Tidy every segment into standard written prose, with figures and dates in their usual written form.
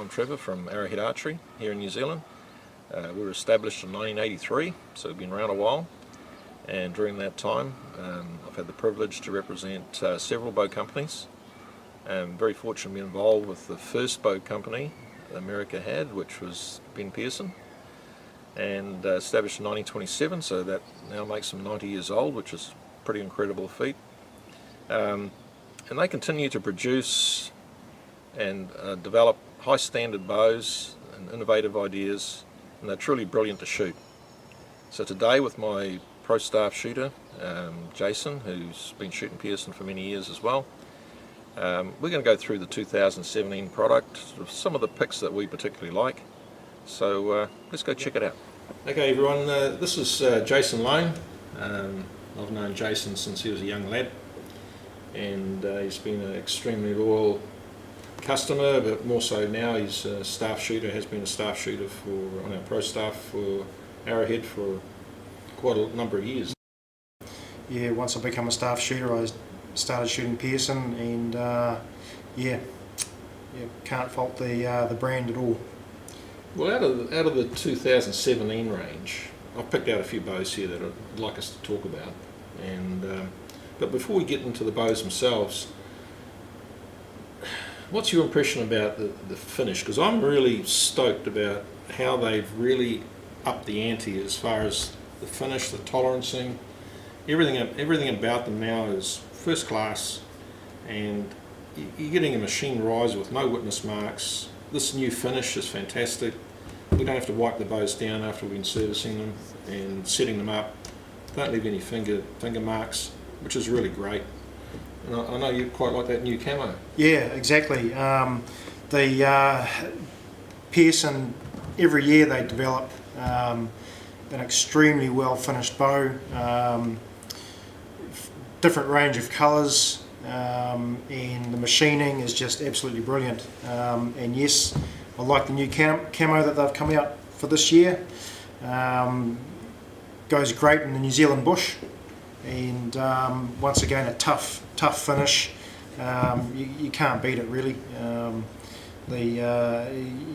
I'm Trevor from Archery here in New Zealand. We were established in 1983, so we've been around a while, and during that time I've had the privilege to represent several bow companies. I'm very fortunate to be involved with the first bow company America had, which was Pearson, and established in 1927, so that now makes them 90 years old, which is a pretty incredible feat. And they continue to produce and develop high standard bows and innovative ideas, and they're truly brilliant to shoot. So today, with my pro staff shooter Jason, who's been shooting Pearson for many years as well, we're going to go through the 2017 product, some of the picks that we particularly like. So let's go check it out. Okay everyone, this is Jason Lane. I've known Jason since he was a young lad, and he's been an extremely loyal customer, but more so now he's a staff shooter, has been a staff shooter on our pro staff for Arrowhead for quite a number of years. Yeah, once I become a staff shooter I started shooting Pearson, and yeah, can't fault the brand at all. Well, out of the 2017 range, I've picked out a few bows here that I'd like us to talk about, and but before we get into the bows themselves, what's your impression about the finish? Because I'm really stoked about how they've really upped the ante as far as the finish, the tolerancing, everything about them now is first class, and you're getting a machine riser with no witness marks. This new finish is fantastic. We don't have to wipe the bows down after we've been servicing them and setting them up. Don't leave any finger marks, which is really great. And I know you quite like that new camo. Yeah, exactly. The Pearson, every year they develop an extremely well finished bow, different range of colours, and the machining is just absolutely brilliant. And yes, I like the new camo that they've come out for this year. Goes great in the New Zealand bush, and once again a tough finish. You can't beat it really. You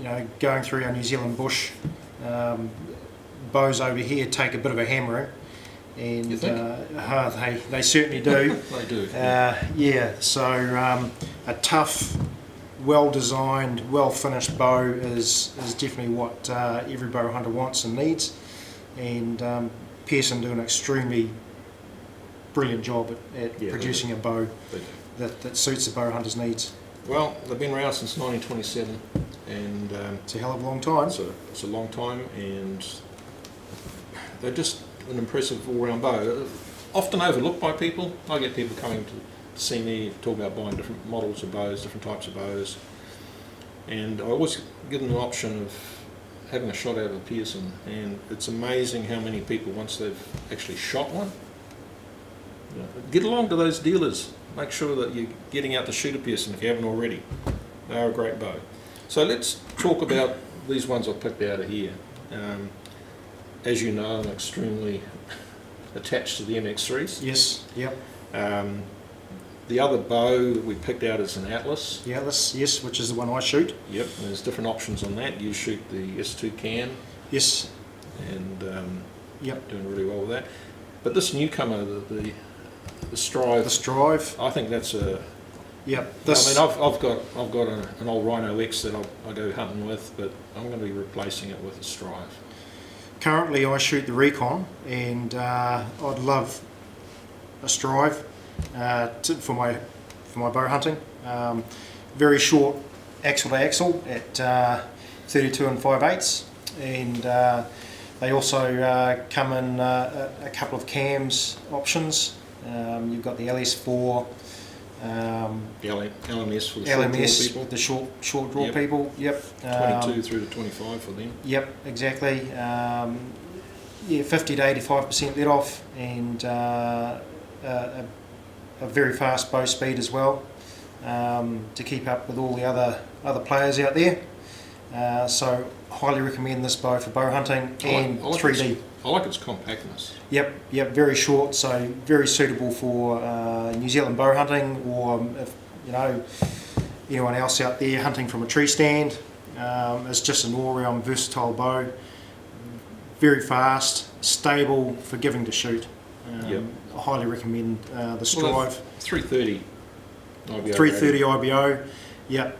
know, going through our New Zealand bush, bows over here take a bit of a hammering, and you think? They certainly do. They do. Yeah, so a tough, well designed, well finished bow is definitely what every bow hunter wants and needs, and Pearson do an extremely brilliant job at producing a bow that suits the bow hunter's needs. Well, they've been around since 1927, and it's a hell of a long time. It's a long time, and they're just an impressive all-round bow. Often overlooked by people. I get people coming to see me talk about buying different models of bows, different types of bows, and I always give them the option of having a shot out of a Pearson, and it's amazing how many people, once they've actually shot one, get along to those dealers. Make sure that you're getting out to shoot a Pearson if you haven't already. They are a great bow. So let's talk about these ones I've picked out of here. As you know, I'm extremely attached to the MX3s. Yes, yep. The other bow that we picked out is an Atlas. The Atlas, yes, which is the one I shoot. Yep, and there's different options on that. You shoot the S2 can. Yes. And yep, doing really well with that. But this newcomer, the Strive. The Strive. I think that's a. Yep. This, I mean, I've got an old Rhino X that I go hunting with, but I'm going to be replacing it with a Strive. Currently, I shoot the Recon, and I'd love a Strive for my bow hunting. Very short axle to axle at 32 and 5/8, and they also come in a couple of cams options. You've got the LS4, the LMS for the LMS short draw people. The short draw people. Yep. 22 through to 25 for them. Yep, exactly. Yeah, 50 to 85% let off, and a very fast bow speed as well, to keep up with all the other players out there. So highly recommend this bow for bow hunting and 3D. I like its compactness. Yep, very short, so very suitable for New Zealand bow hunting, or if you know anyone else out there hunting from a tree stand. It's just an all-round versatile bow. Very fast, stable, forgiving to shoot. Yep. I highly recommend the Strive. 330 IBO. 330 IBO. Yep.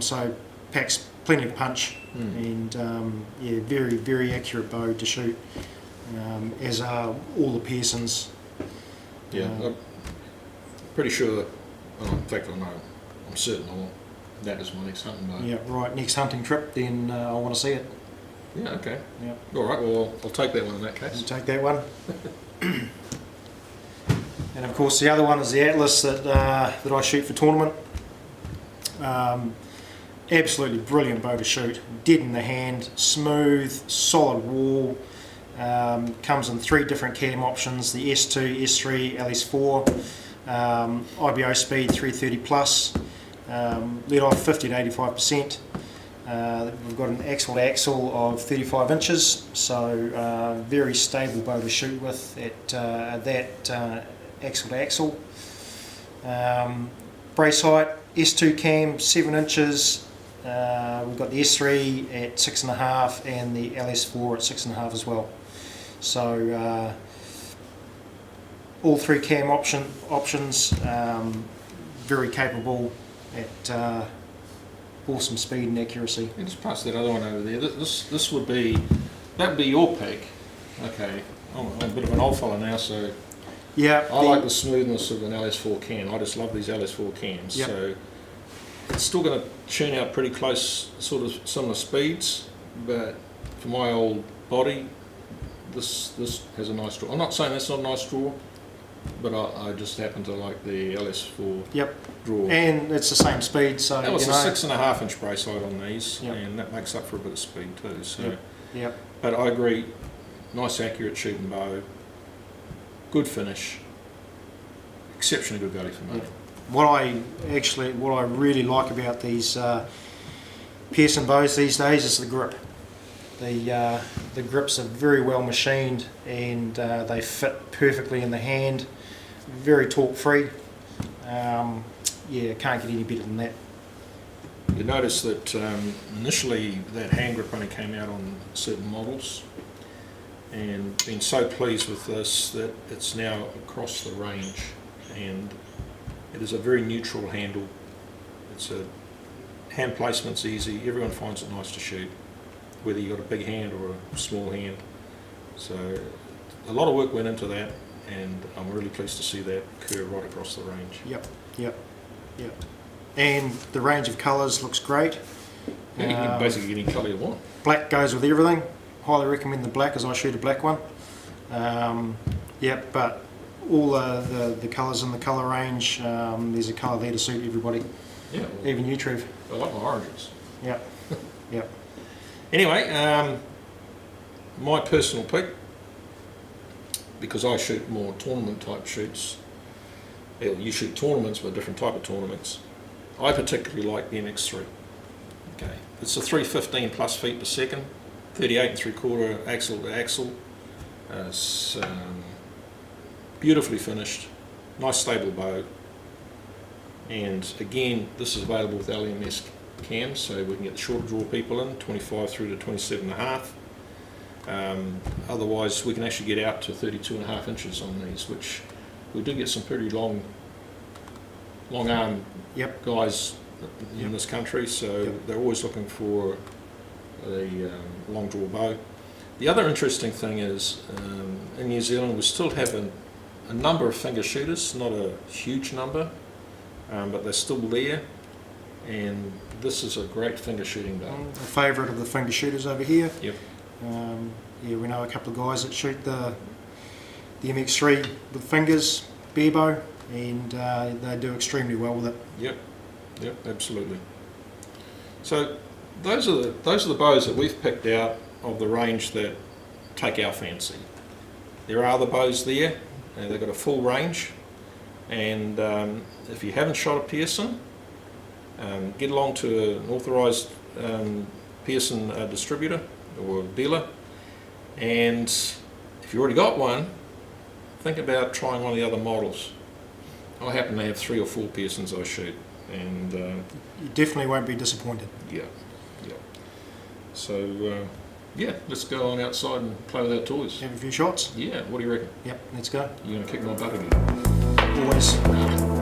So packs plenty of punch and yeah, very, very accurate bow to shoot. As are all the Pearsons. Yeah, I'm pretty sure. Well, in fact, I know. I'm certain I want that as my next hunting bow. Yeah, right. Next hunting trip, then I want to see it. Yeah. Okay. Yeah. All right. Well, I'll take that one in that case. You take that one. And of course, the other one is the Atlas that I shoot for tournament. Absolutely brilliant bow to shoot. Dead in the hand, smooth, solid wall. Comes in 3 different cam options: the S2, S3, LS4. IBO speed 330 plus. Let off 50 to 85%. We've got an axle to axle of 35 inches, so very stable bow to shoot with at that axle to axle. Brace height S2 cam 7 inches. We've got the S3 at 6.5 and the LS4 at 6.5 as well. So all 3 cam options, very capable at awesome speed and accuracy. Yeah, just pass that other one over there. This would be, that would be your pick. Okay, I'm a bit of an old fella now, so yeah, I like the smoothness of an LS4 cam. I just love these LS4 cams. Yep. So it's still going to churn out pretty close, sort of similar speeds, but for my old body, this has a nice draw. I'm not saying that's not a nice draw, but I just happen to like the LS4 Yep. draw. And it's the same speed, so That was you a know. 6.5 inch brace height on these, Yep. and that makes up for a bit of speed too. So, Yep. Yep. but I agree, nice accurate shooting bow, good finish, exceptionally good value for money. Yep. What I really like about these Pearson bows these days is the grip. The grips are very well machined and they fit perfectly in the hand. Very torque free. Yeah, can't get any better than that. You notice that initially that hand grip only came out on certain models, and been so pleased with this that it's now across the range, and it is a very neutral handle. It's a hand placement's easy. Everyone finds it nice to shoot, whether you got a big hand or a small hand. So a lot of work went into that, and I'm really pleased to see that curve right across the range. Yep, yep, yep. And the range of colours looks great. Yeah, you can basically get any colour you want. Black goes with everything. Highly recommend the black, as I shoot a black one. Yep, but all the colours in the colour range, there's a colour there to suit everybody, Yeah, well, even you, Trev. I like my oranges. Yep, yep. Anyway, my personal pick, because I shoot more tournament type shoots. Well, you shoot tournaments, but different type of tournaments. I particularly like the MX3. Okay, it's a 315 plus feet per second, 38 3/4 axle to axle. It's beautifully finished, nice stable bow. And again, this is available with LMS cams, so we can get the shorter draw people in, 25 through to 27.5. Otherwise, we can actually get out to 32.5 inches on these, which we do get some pretty long arm Yep. guys in this country, so Yep. they're always looking for a long draw bow. The other interesting thing is, in New Zealand we still have a number of finger shooters, not a huge number, but they're still there, and this is a great finger shooting bow. A favourite of the finger shooters over here. Yep. Yeah, we know a couple of guys that shoot the MX3 with fingers, bare bow, and they do extremely well with it. Yep, absolutely. So those are the bows that we've picked out of the range that take our fancy. There are other bows there, and they've got a full range. And if you haven't shot a Pearson, get along to an authorised Pearson distributor or dealer. And if you already got one, think about trying one of the other models. I happen to have 3 or 4 Pearsons I shoot, and You definitely won't be disappointed. yeah. So, yeah, let's go on outside and play with our toys. Have a few shots. Yeah, what do you reckon? Yep, let's go. You going to kick my butt again? Always. Nah.